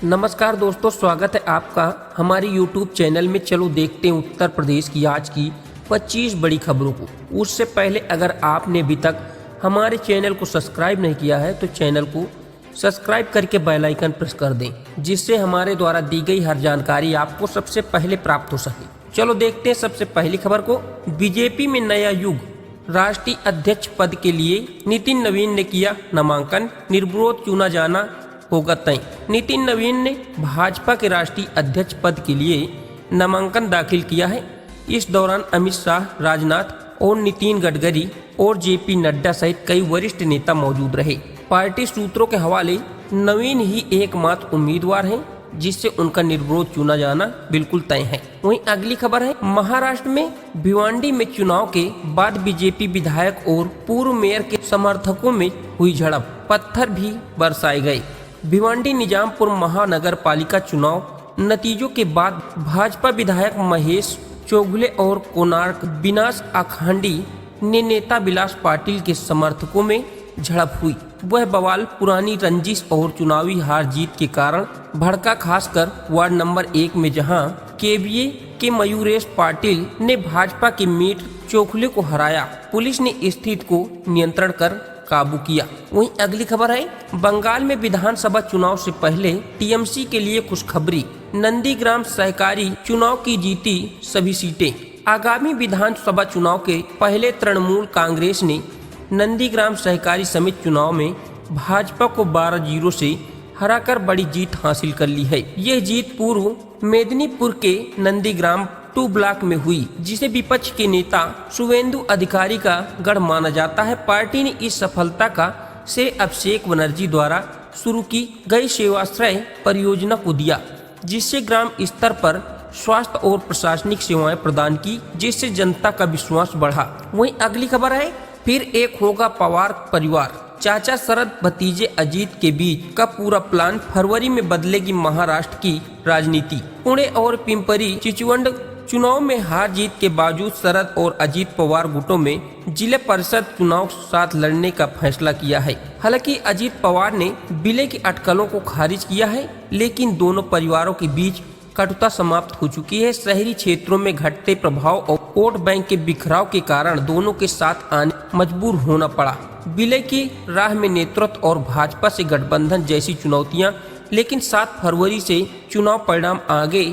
नमस्कार दोस्तों, स्वागत है आपका हमारे YouTube चैनल में। चलो देखते हैं उत्तर प्रदेश की आज की 25 बड़ी खबरों को। उससे पहले अगर आपने अभी तक हमारे चैनल को सब्सक्राइब नहीं किया है तो चैनल को सब्सक्राइब करके बेल आइकन प्रेस कर दें, जिससे हमारे द्वारा दी गई हर जानकारी आपको सबसे पहले प्राप्त हो सके। चलो देखते हैं सबसे पहली खबर को। बीजेपी में नया युग, राष्ट्रीय अध्यक्ष पद के लिए नितिन नवीन ने किया नामांकन, निर्विरोध चुना जाना होगा तय। नितिन नवीन ने भाजपा के राष्ट्रीय अध्यक्ष पद के लिए नामांकन दाखिल किया है। इस दौरान अमित शाह, राजनाथ और नितिन गडकरी और जेपी नड्डा सहित कई वरिष्ठ नेता मौजूद रहे। पार्टी सूत्रों के हवाले नवीन ही एकमात्र उम्मीदवार हैं जिससे उनका निर्विरोध चुना जाना बिल्कुल तय है। वहीं अगली खबर है, महाराष्ट्र में भिवंडी में चुनाव के बाद बीजेपी विधायक और पूर्व मेयर के समर्थकों में हुई झड़प, पत्थर भी बरसाए गए। भिवंडी निजामपुर महानगर पालिका चुनाव नतीजों के बाद भाजपा विधायक महेश चौगुले और कोणार्क विनाश अखांडी ने नेता विलास पाटिल के समर्थकों में झड़प हुई। वह बवाल पुरानी रंजिश और चुनावी हार जीत के कारण भड़का, खासकर वार्ड नंबर 1 में, जहां केवीए के मयूरेश पाटिल ने भाजपा के मीट चौगुले को हराया। पुलिस ने स्थिति को नियंत्रण कर काबू किया। वहीं अगली खबर है, बंगाल में विधानसभा चुनाव से पहले टीएमसी के लिए खुशखबरी, नंदीग्राम सहकारी चुनाव की जीती सभी सीटें। आगामी विधानसभा चुनाव के पहले तृणमूल कांग्रेस ने नंदीग्राम सहकारी समिति चुनाव में भाजपा को 12-0 से हराकर बड़ी जीत हासिल कर ली है। यह जीत पूर्व मेदिनीपुर के नंदीग्राम 2 ब्लॉक में हुई, जिसे विपक्ष के नेता शुवेंदु अधिकारी का गढ़ माना जाता है। पार्टी ने इस सफलता का श्रेय अभिषेक बनर्जी द्वारा शुरू की गई सेवाश्रय परियोजना को दिया, जिससे ग्राम स्तर पर स्वास्थ्य और प्रशासनिक सेवाएं प्रदान की, जिससे जनता का विश्वास बढ़ा। वहीं अगली खबर है, फिर एक होगा पवार परिवार, चाचा शरद भतीजे अजीत के बीच का पूरा प्लान, फरवरी में बदलेगी महाराष्ट्र की राजनीति। पुणे और पिंपरी चिंचवड चुनाव में हार जीत के बावजूद शरद और अजीत पवार गुटों में जिला परिषद चुनाव साथ लड़ने का फैसला किया है। हालांकि अजीत पवार ने विलय की अटकलों को खारिज किया है, लेकिन दोनों परिवारों के बीच कटुता समाप्त हो चुकी है। शहरी क्षेत्रों में घटते प्रभाव और वोट बैंक के बिखराव के कारण दोनों के साथ आने मजबूर होना पड़ा। विलय की राह में नेतृत्व और भाजपा से गठबंधन जैसी चुनौतियां, लेकिन 7 फरवरी से चुनाव परिणाम आगे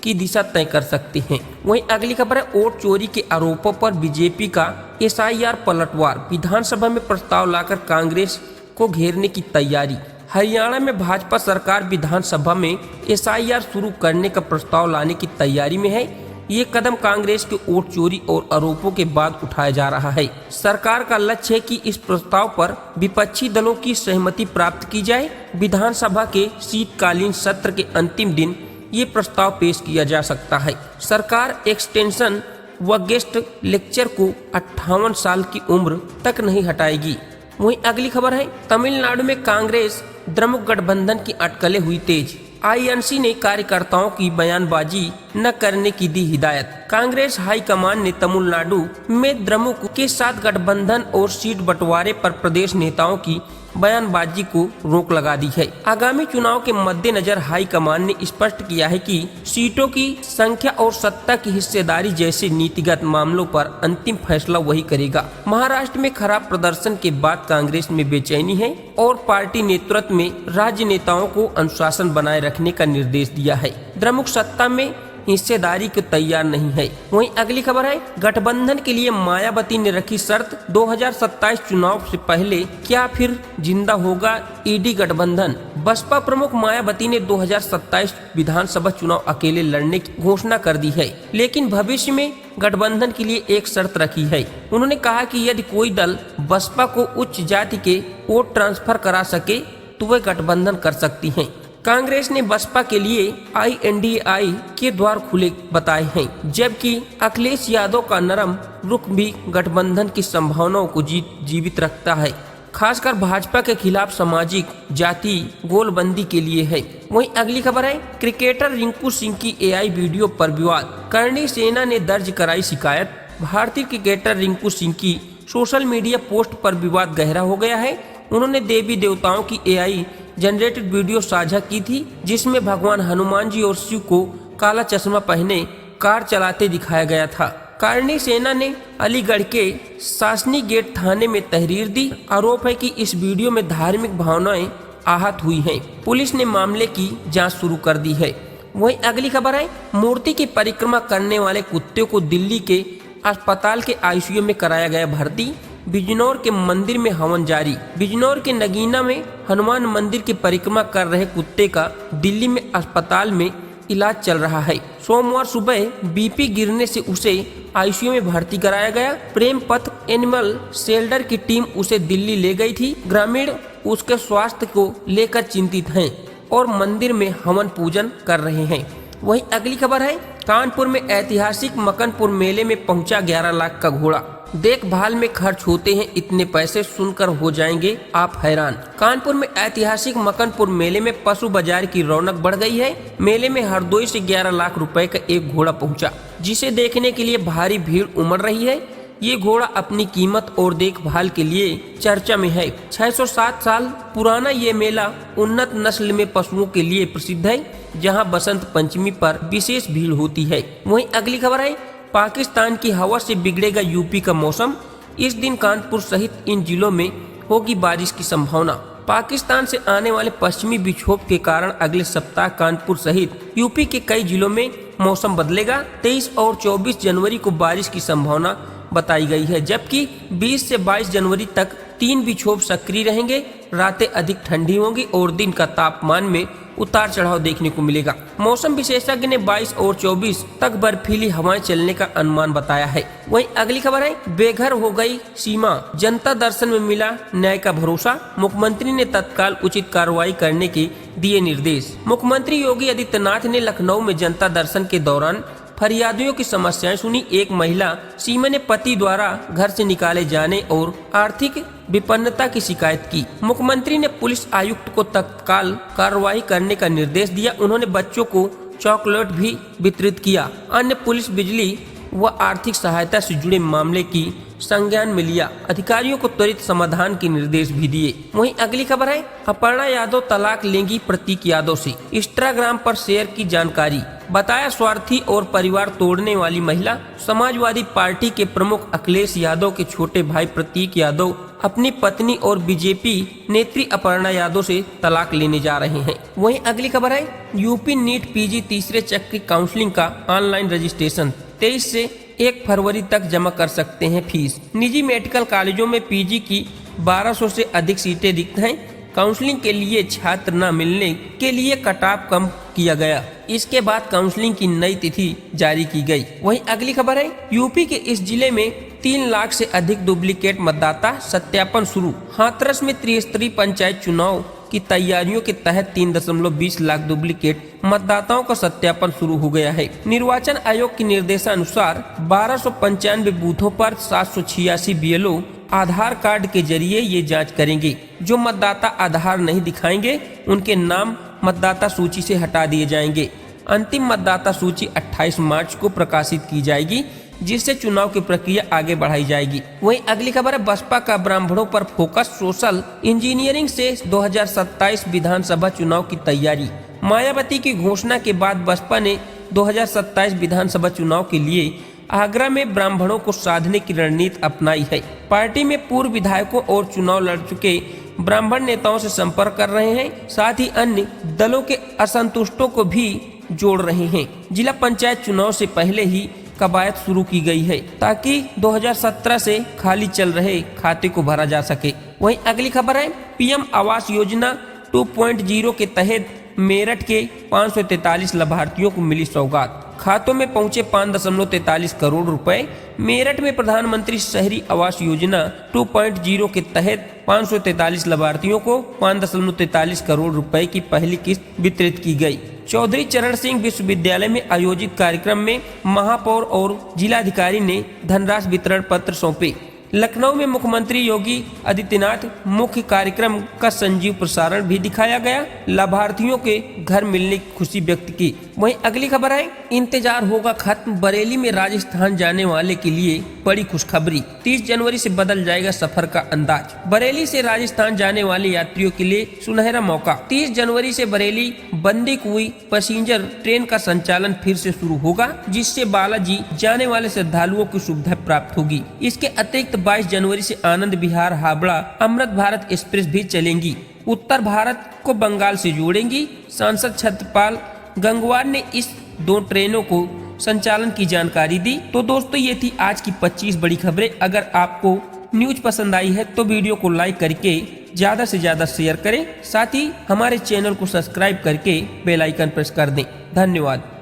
की दिशा तय कर सकते हैं। वहीं अगली खबर है, वोट चोरी के आरोपों पर बीजेपी का एसआईआर पलटवार, विधानसभा में प्रस्ताव लाकर कांग्रेस को घेरने की तैयारी। हरियाणा में भाजपा सरकार विधानसभा में एसआईआर शुरू करने का प्रस्ताव लाने की तैयारी में है। ये कदम कांग्रेस के वोट चोरी और आरोपों के बाद उठाया जा रहा है। सरकार का लक्ष्य है कि इस प्रस्ताव पर विपक्षी दलों की सहमति प्राप्त की जाए। विधानसभा के शीतकालीन सत्र के अंतिम दिन ये प्रस्ताव पेश किया जा सकता है। सरकार एक्सटेंशन व गेस्ट लेक्चर को 58 साल की उम्र तक नहीं हटाएगी। वहीं अगली खबर है, तमिलनाडु में कांग्रेस द्रमुक गठबंधन की अटकलें हुई तेज। आईएनसी ने कार्यकर्ताओं की बयानबाजी न करने की दी हिदायत। कांग्रेस हाईकमान ने तमिलनाडु में द्रमुक के साथ गठबंधन और सीट बंटवारे पर प्रदेश नेताओं की बयानबाजी को रोक लगा दी है। आगामी चुनाव के मद्देनजर हाईकमान ने स्पष्ट किया है कि सीटों की संख्या और सत्ता की हिस्सेदारी जैसे नीतिगत मामलों पर अंतिम फैसला वही करेगा। महाराष्ट्र में खराब प्रदर्शन के बाद कांग्रेस में बेचैनी है और पार्टी नेतृत्व में राज्य नेताओं को अनुशासन बनाए रखने का निर्देश दिया है। द्रमुक सत्ता में हिस्सेदारी को तैयार नहीं है। वहीं अगली खबर है, गठबंधन के लिए मायावती ने रखी शर्त, 2027 चुनाव से पहले क्या फिर जिंदा होगा ईडी गठबंधन। बसपा प्रमुख मायावती ने 2027 विधानसभा चुनाव अकेले लड़ने की घोषणा कर दी है, लेकिन भविष्य में गठबंधन के लिए एक शर्त रखी है। उन्होंने कहा कि यदि कोई दल बसपा को उच्च जाति के वोट ट्रांसफर करा सके तो वह गठबंधन कर सकती है। कांग्रेस ने बसपा के लिए INDI के द्वार खुले बताए हैं, जबकि अखिलेश यादव का नरम रुख भी गठबंधन की संभावनाओं को जीवित रखता है, खासकर भाजपा के खिलाफ सामाजिक जाति गोलबंदी के लिए है। वहीं अगली खबर है, क्रिकेटर रिंकू सिंह की AI वीडियो पर विवाद, करणी सेना ने दर्ज कराई शिकायत। भारतीय क्रिकेटर रिंकू सिंह की सोशल मीडिया पोस्ट पर विवाद गहरा हो गया है। उन्होंने देवी देवताओं की AI जनरेटेड वीडियो साझा की थी, जिसमें भगवान हनुमान जी और शिव को काला चश्मा पहने कार चलाते दिखाया गया था। कारणी सेना ने अलीगढ़ के शासनी गेट थाने में तहरीर दी। आरोप है कि इस वीडियो में धार्मिक भावनाएं आहत हुई हैं। पुलिस ने मामले की जांच शुरू कर दी है। वहीं अगली खबर है, मूर्ति की परिक्रमा करने वाले कुत्ते को दिल्ली के अस्पताल के आईसीयू में कराया गया भर्ती। बिजनौर के मंदिर में हवन जारी। बिजनौर के नगीना में हनुमान मंदिर की परिक्रमा कर रहे कुत्ते का दिल्ली में अस्पताल में इलाज चल रहा है। सोमवार सुबह बीपी गिरने से उसे आईसीयू में भर्ती कराया गया। प्रेम पथ एनिमल शेल्टर की टीम उसे दिल्ली ले गई थी। ग्रामीण उसके स्वास्थ्य को लेकर चिंतित हैं और मंदिर में हवन पूजन कर रहे हैं। वहीं अगली खबर है, कानपुर में ऐतिहासिक मकनपुर मेले में पहुंचा 11 लाख का घोड़ा। देखभाल में खर्च होते हैं इतने पैसे, सुनकर हो जाएंगे आप हैरान। कानपुर में ऐतिहासिक मकनपुर मेले में पशु बाजार की रौनक बढ़ गई है। मेले में हरदोई से 11 लाख रुपए का एक घोड़ा पहुंचा, जिसे देखने के लिए भारी भीड़ उमड़ रही है। ये घोड़ा अपनी कीमत और देखभाल के लिए चर्चा में है। 607 साल पुराना ये मेला उन्नत नस्ल में पशुओं के लिए प्रसिद्ध है, जहां बसंत पंचमी पर विशेष भीड़ होती है। वहीं अगली खबर है, पाकिस्तान की हवा से बिगड़ेगा यूपी का मौसम। इस दिन कानपुर सहित इन जिलों में होगी बारिश की संभावना। पाकिस्तान से आने वाले पश्चिमी विक्षोभ के कारण अगले सप्ताह कानपुर सहित यूपी के कई जिलों में मौसम बदलेगा। 23 और 24 जनवरी को बारिश की संभावना बताई गई है, जबकि 20 से 22 जनवरी तक 3 विक्षोभ सक्रिय रहेंगे। रातें अधिक ठंडी होंगी और दिन का तापमान में उतार चढ़ाव देखने को मिलेगा। मौसम विशेषज्ञ ने 22 और 24 तक बर्फीली हवाएं चलने का अनुमान बताया है। वहीं अगली खबर है, बेघर हो गई सीमा, जनता दर्शन में मिला न्याय का भरोसा। मुख्यमंत्री ने तत्काल उचित कार्रवाई करने के दिए निर्देश। मुख्यमंत्री योगी आदित्यनाथ ने लखनऊ में जनता दर्शन के दौरान फरियादियों की समस्याएं सुनी। एक महिला सीमा ने पति द्वारा घर से निकाले जाने और आर्थिक विपन्नता की शिकायत की। मुख्यमंत्री ने पुलिस आयुक्त को तत्काल कार्रवाई करने का निर्देश दिया। उन्होंने बच्चों को चॉकलेट भी वितरित किया। अन्य पुलिस बिजली व आर्थिक सहायता से जुड़े मामले की संज्ञान में लिया। अधिकारियों को त्वरित समाधान के निर्देश भी दिए। वहीं अगली खबर है, अपर्णा यादव तलाक लेंगी प्रतीक यादव से। इंस्टाग्राम पर शेयर की जानकारी। बताया स्वार्थी और परिवार तोड़ने वाली महिला। समाजवादी पार्टी के प्रमुख अखिलेश यादव के छोटे भाई प्रतीक यादव अपनी पत्नी और बीजेपी नेत्री अपर्णा यादव से तलाक लेने जा रहे हैं। वहीं अगली खबर है, यूपी नीट पीजी तीसरे चक्र की काउंसलिंग का ऑनलाइन रजिस्ट्रेशन 23 से 1 फरवरी तक जमा कर सकते हैं फीस। निजी मेडिकल कॉलेजों में पीजी की 1200 से अधिक सीटें रिक्त हैं। काउंसलिंग के लिए छात्र न मिलने के लिए कट ऑफ कम किया गया। इसके बाद काउंसलिंग की नई तिथि जारी की गई। वहीं अगली खबर है, यूपी के इस जिले में 3 लाख से अधिक डुप्लीकेट मतदाता सत्यापन शुरू। हाथरस में त्रिस्तरीय पंचायत चुनाव की तैयारियों के तहत 3.20 लाख डुप्लीकेट मतदाताओं का सत्यापन शुरू हो गया है। निर्वाचन आयोग के निर्देशानुसार 1295 बूथों पर 786 बीएलओ आधार कार्ड के जरिए ये जांच करेंगे। जो मतदाता आधार नहीं दिखाएंगे उनके नाम मतदाता सूची से हटा दिए जाएंगे। अंतिम मतदाता सूची 28 मार्च को प्रकाशित की जाएगी, जिससे चुनाव की प्रक्रिया आगे बढ़ाई जाएगी। वहीं अगली खबर है, बसपा का ब्राह्मणों पर फोकस। सोशल इंजीनियरिंग से 2027 विधानसभा चुनाव की तैयारी। मायावती की घोषणा के बाद बसपा ने 2027 विधानसभा चुनाव के लिए आगरा में ब्राह्मणों को साधने की रणनीति अपनाई है। पार्टी में पूर्व विधायकों और चुनाव लड़ चुके ब्राह्मण नेताओं से संपर्क कर रहे हैं, साथ ही अन्य दलों के असंतुष्टों को भी जोड़ रहे हैं। जिला पंचायत चुनाव से पहले ही कवायद शुरू की गई है, ताकि 2017 से खाली चल रहे खाते को भरा जा सके। वहीं अगली खबर है, पीएम आवास योजना 2.0 के तहत मेरठ के 543 लाभार्थियों को मिली सौगात। खातों में पहुंचे 5.43 करोड़ रुपए। मेरठ में प्रधानमंत्री शहरी आवास योजना 2.0 के तहत 543 लाभार्थियों को 5.43 करोड़ रुपए की पहली किस्त वितरित की गई। चौधरी चरण सिंह विश्वविद्यालय में आयोजित कार्यक्रम में महापौर और जिलाधिकारी ने धनराशि वितरण पत्र सौंपे। लखनऊ में मुख्यमंत्री योगी आदित्यनाथ मुख्य कार्यक्रम का संजीव प्रसारण भी दिखाया गया। लाभार्थियों के घर मिलने की खुशी व्यक्त की। वहीं अगली खबर है, इंतजार होगा खत्म, बरेली में राजस्थान जाने वाले के लिए बड़ी खुशखबरी। 30 जनवरी से बदल जाएगा सफर का अंदाज। बरेली से राजस्थान जाने वाले यात्रियों के लिए सुनहरा मौका। 30 जनवरी से बरेली बंदी कुई पैसेंजर ट्रेन का संचालन फिर से शुरू होगा, जिससे बालाजी जाने वाले श्रद्धालुओं की सुविधा प्राप्त होगी। इसके अतिरिक्त 22 जनवरी से आनंद विहार हावड़ा अमृत भारत एक्सप्रेस भी चलेंगी। उत्तर भारत को बंगाल से जोड़ेंगी। सांसद छत्रपाल गंगवार ने इस 2 ट्रेनों को संचालन की जानकारी दी। तो दोस्तों, ये थी आज की 25 बड़ी खबरें। अगर आपको न्यूज पसंद आई है तो वीडियो को लाइक करके ज्यादा से ज्यादा शेयर करें। साथ ही हमारे चैनल को सब्सक्राइब करके बेल आइकन प्रेस कर दें। धन्यवाद।